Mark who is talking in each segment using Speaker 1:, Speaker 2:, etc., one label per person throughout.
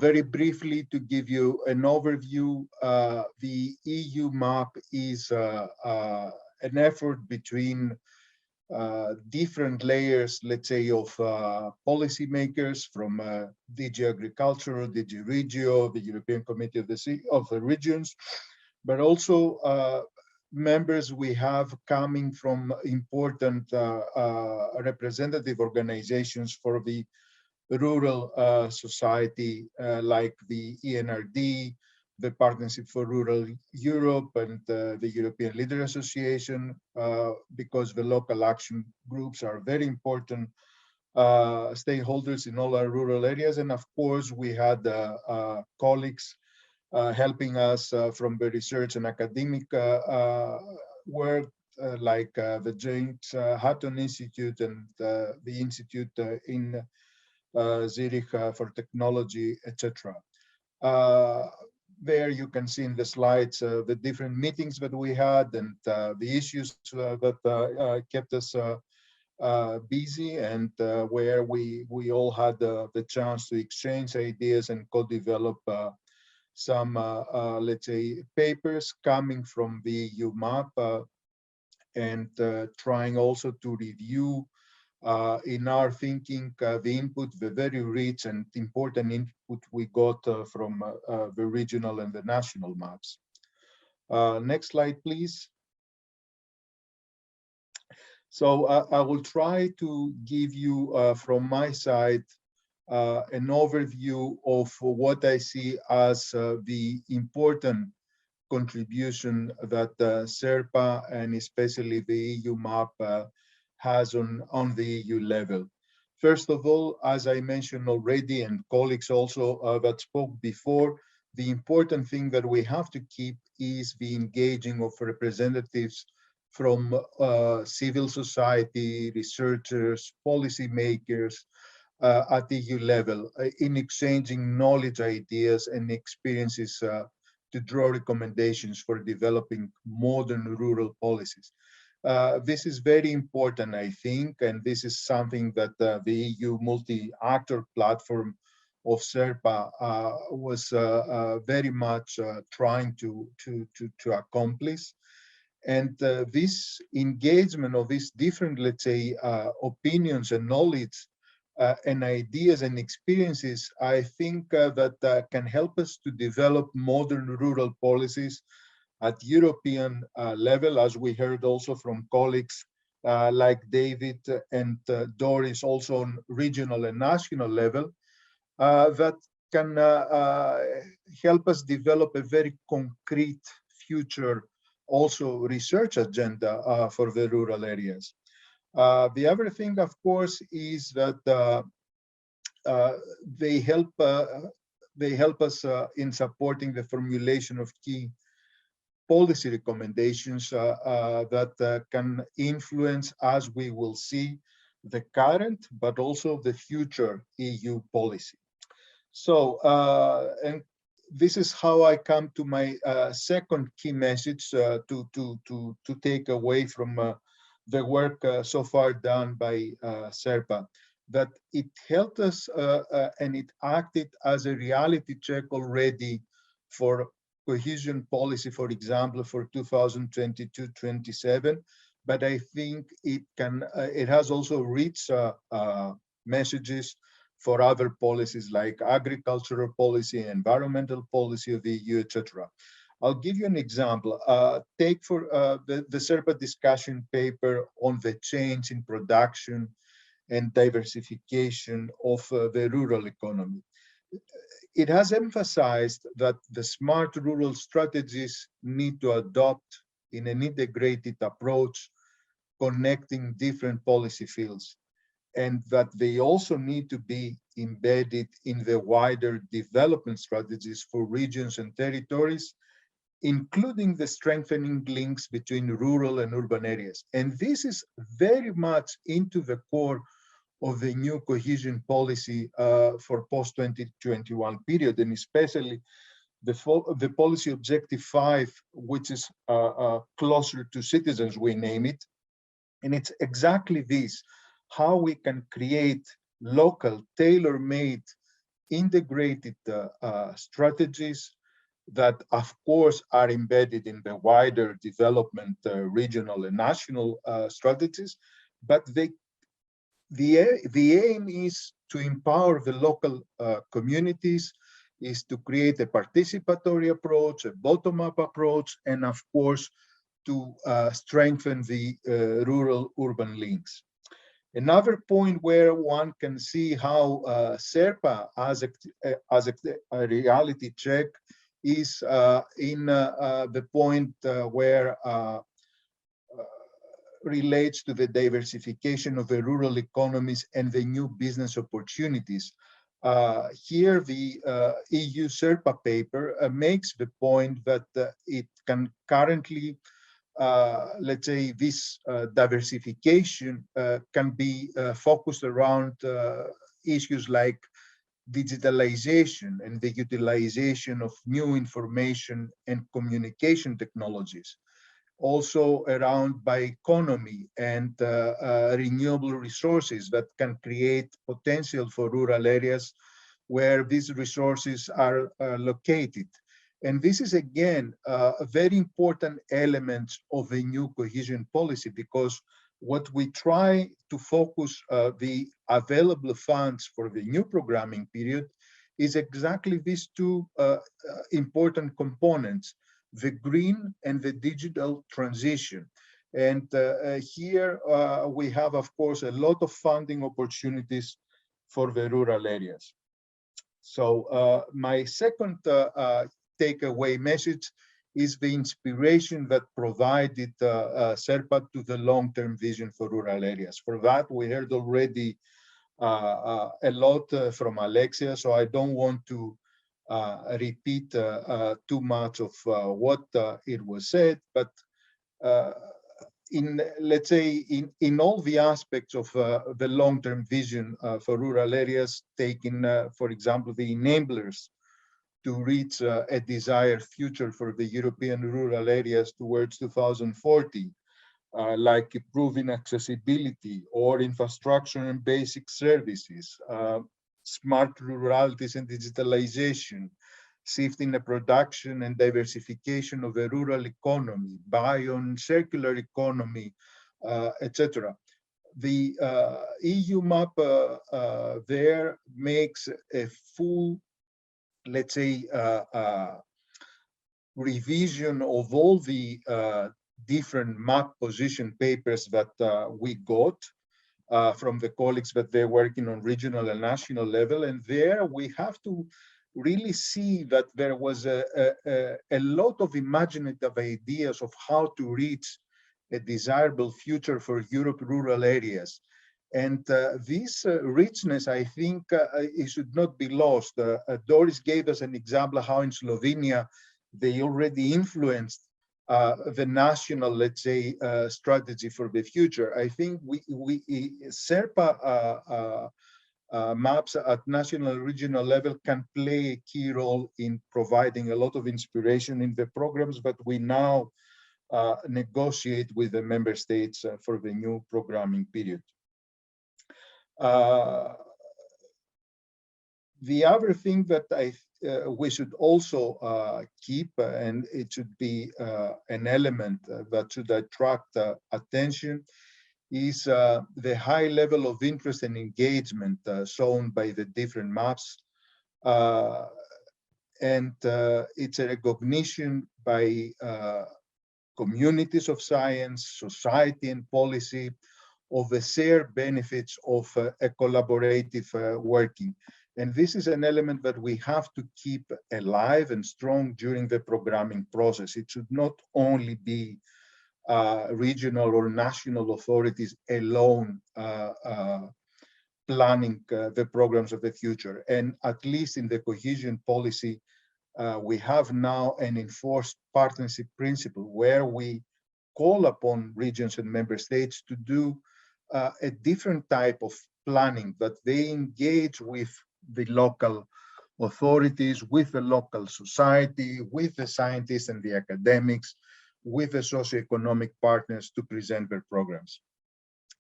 Speaker 1: very briefly, to give you an overview, the EU map is an effort between different layers, let's say, of policymakers from DG Agriculture, DG REGIO, the European Committee of the Regions, but also members we have coming from important representative organizations for the rural society, like the ENRD, the Partnership for Rural Europe, and the European Leader Association, because the local action groups are very important stakeholders in all our rural areas. And of course, we had colleagues helping us from the research and academic work, like the James Hutton Institute and the Institute in Zurich for Technology, etc. There you can see in the slides the different meetings that we had and the issues that kept us busy, and where we all had the chance to exchange ideas and co-develop some, let's say, papers coming from the EU map, and trying also to review in our thinking the input, the very rich and important input we got from the regional and the national maps. Next slide, please. So I will try to give you from my side an overview of what I see as the important contribution that SHERPA and especially the EU map has on the EU level. First of all, as I mentioned already, and colleagues also that spoke before, the important thing that we have to keep is the engaging of representatives from civil society, researchers, policymakers at the EU level, in exchanging knowledge, ideas, and experiences to draw recommendations for developing modern rural policies. This is very important, I think, and this is something that the EU Multi-Actor Platform of SHERPA was very much trying to accomplish. And this engagement of these different, let's say, opinions and knowledge and ideas and experiences, I think that can help us to develop modern rural policies at European level, as we heard also from colleagues like David and Doris, also on regional and national level, that can help us develop a very concrete future also research agenda for the rural areas. The other thing, of course, is that they help us in supporting the formulation of key policy recommendations that can influence, as we will see, the current but also the future EU policy. So, and this is how I come to my second key message to take away from the work so far done by SHERPA, that it helped us and it acted as a reality check already for cohesion policy, for example, for 2022-27. But I think it can, it has also rich messages for other policies like agricultural policy, environmental policy of the EU, etc. I'll give you an example. Take for the SHERPA discussion paper on the change in production and diversification of the rural economy. It has emphasized that the smart rural strategies need to adopt in an integrated approach, connecting different policy fields, and that they also need to be embedded in the wider development strategies for regions and territories, including the strengthening links between rural and urban areas. And this is very much into the core of the new cohesion policy for post-2021 period, and especially the policy objective 5, which is closer to citizens, we name it. And it's exactly this, how we can create local, tailor-made integrated strategies that, of course, are embedded in the wider development regional and national strategies, but the aim is to empower the local communities, is to create a participatory approach, a bottom-up approach, and of course, to strengthen the rural-urban links. Another point where one can see how SHERPA as a reality check is in the point where relates to the diversification of the rural economies and the new business opportunities. Here, the EU SHERPA paper makes the point that it can currently, let's say, this diversification can be focused around issues like digitalization and the utilization of new information and communication technologies, also around bioeconomy and renewable resources that can create potential for rural areas where these resources are located. And this is, again, a very important element of a new cohesion policy, because what we try to focus the available funds for the new programming period is exactly these two important components: the green and the digital transition. And here we have, of course, a lot of funding opportunities for the rural areas. So my second takeaway message is the inspiration that provided SHERPA to the long-term vision for rural areas. For that, we heard already a lot from Alexia, so I don't want to repeat too much of what it was said, but let's say in all the aspects of the long-term vision for rural areas, taking, for example, the enablers to reach a desired future for the European rural areas towards 2040, like improving accessibility or infrastructure and basic services, smart ruralities and digitalization, shifting the production and diversification of the rural economy, bio and circular economy, etc. The EU map there makes a full, let's say, revision of all the different map position papers that we got from the colleagues that they're working on regional and national level. And there we have to really see that there was a lot of imaginative ideas of how to reach a desirable future for Europe rural areas. And this richness, I think, it should not be lost. Doris gave us an example how in Slovenia, they already influenced the national, let's say, strategy for the future. I think SHERPA maps at national and regional level can play a key role in providing a lot of inspiration in the programs that we now negotiate with the member states for the new programming period. The other thing that we should also keep, and it should be an element that should attract attention, is the high level of interest and engagement shown by the different maps. And it's a recognition by communities of science, society and policy of the shared benefits of a collaborative working. And this is an element that we have to keep alive and strong during the programming process. It should not only be regional or national authorities alone planning the programs of the future. And at least in the cohesion policy, we have now an enforced partnership principle where we call upon regions and member states to do a different type of planning, that they engage with the local authorities, with the local society, with the scientists and the academics, with the socioeconomic partners to present their programs.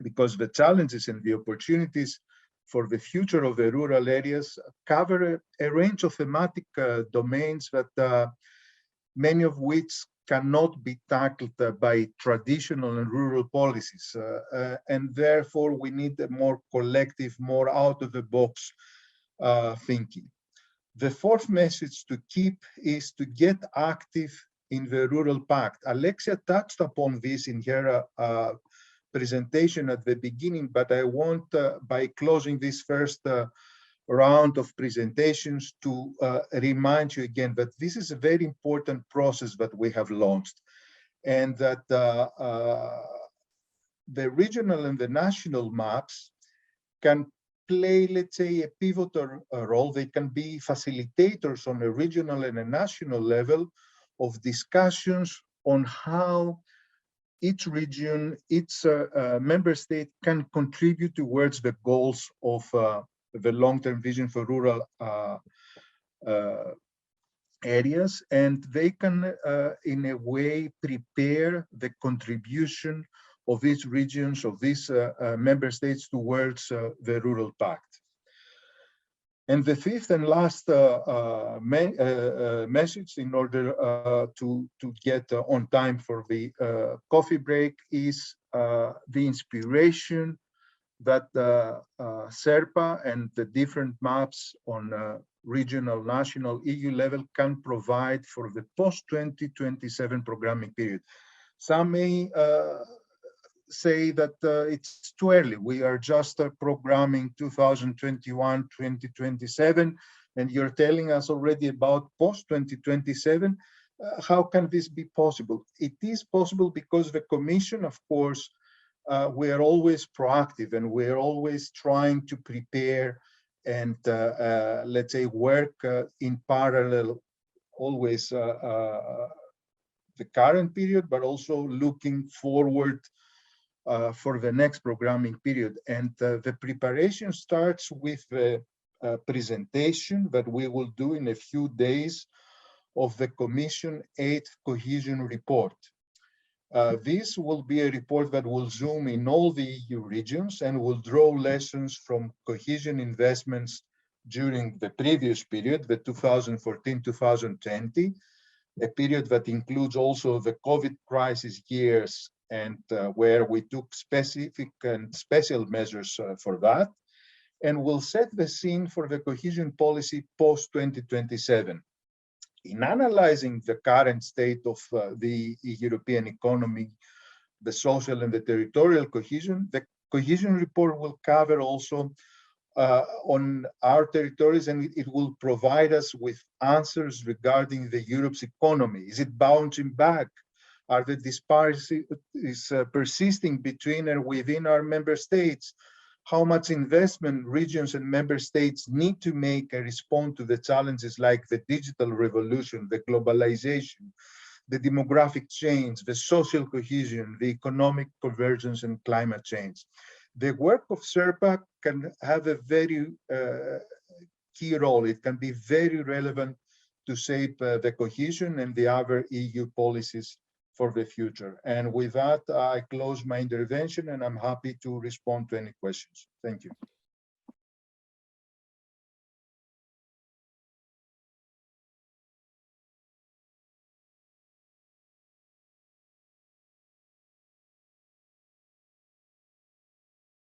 Speaker 1: Because the challenges and the opportunities for the future of the rural areas cover a range of thematic domains that many of which cannot be tackled by traditional and rural policies. And therefore, we need a more collective, more out-of-the-box thinking. The fourth message to keep is to get active in the Rural Pact. Alexia touched upon this in her presentation at the beginning, but I want, by closing this first round of presentations, to remind you again that this is a very important process that we have launched, and that the regional and the national maps can play, let's say, a pivotal role. They can be facilitators on a regional and a national level of discussions on how each region, each member state can contribute towards the goals of the long-term vision for rural areas, and they can, in a way, prepare the contribution of these regions, of these member states towards the Rural Pact. And the fifth and last message, in order to get on time for the coffee break, is the inspiration that SHERPA and the different maps on regional, national, EU level can provide for the post-2027 programming period. Some may say that it's too early. We are just programming 2021-2027, and you're telling us already about post-2027. How can this be possible? It is possible because the Commission, of course, we are always proactive, and we're always trying to prepare and, let's say, work in parallel, always the current period, but also looking forward for the next programming period. And the preparation starts with the presentation that we will do in a few days of the Commission 8th Cohesion Report. This will be a report that will zoom in all the EU regions and will draw lessons from cohesion investments during the previous period, the 2014-2020, a period that includes also the COVID crisis years, and where we took specific and special measures for that, and will set the scene for the cohesion policy post-2027. In analyzing the current state of the European economy, the social and the territorial cohesion, the cohesion report will cover also on our territories, and it will provide us with answers regarding the Europe's economy. Is it bouncing back? Are the disparities persisting between and within our member states? How much investment regions and member states need to make and respond to the challenges like the digital revolution, the globalization, the demographic change, the social cohesion, the economic convergence, and climate change? The work of SHERPA can have a very key role. It can be very relevant to shape the cohesion and the other EU policies for the future. And with that, I close my intervention, and I'm happy to respond to any questions. Thank you.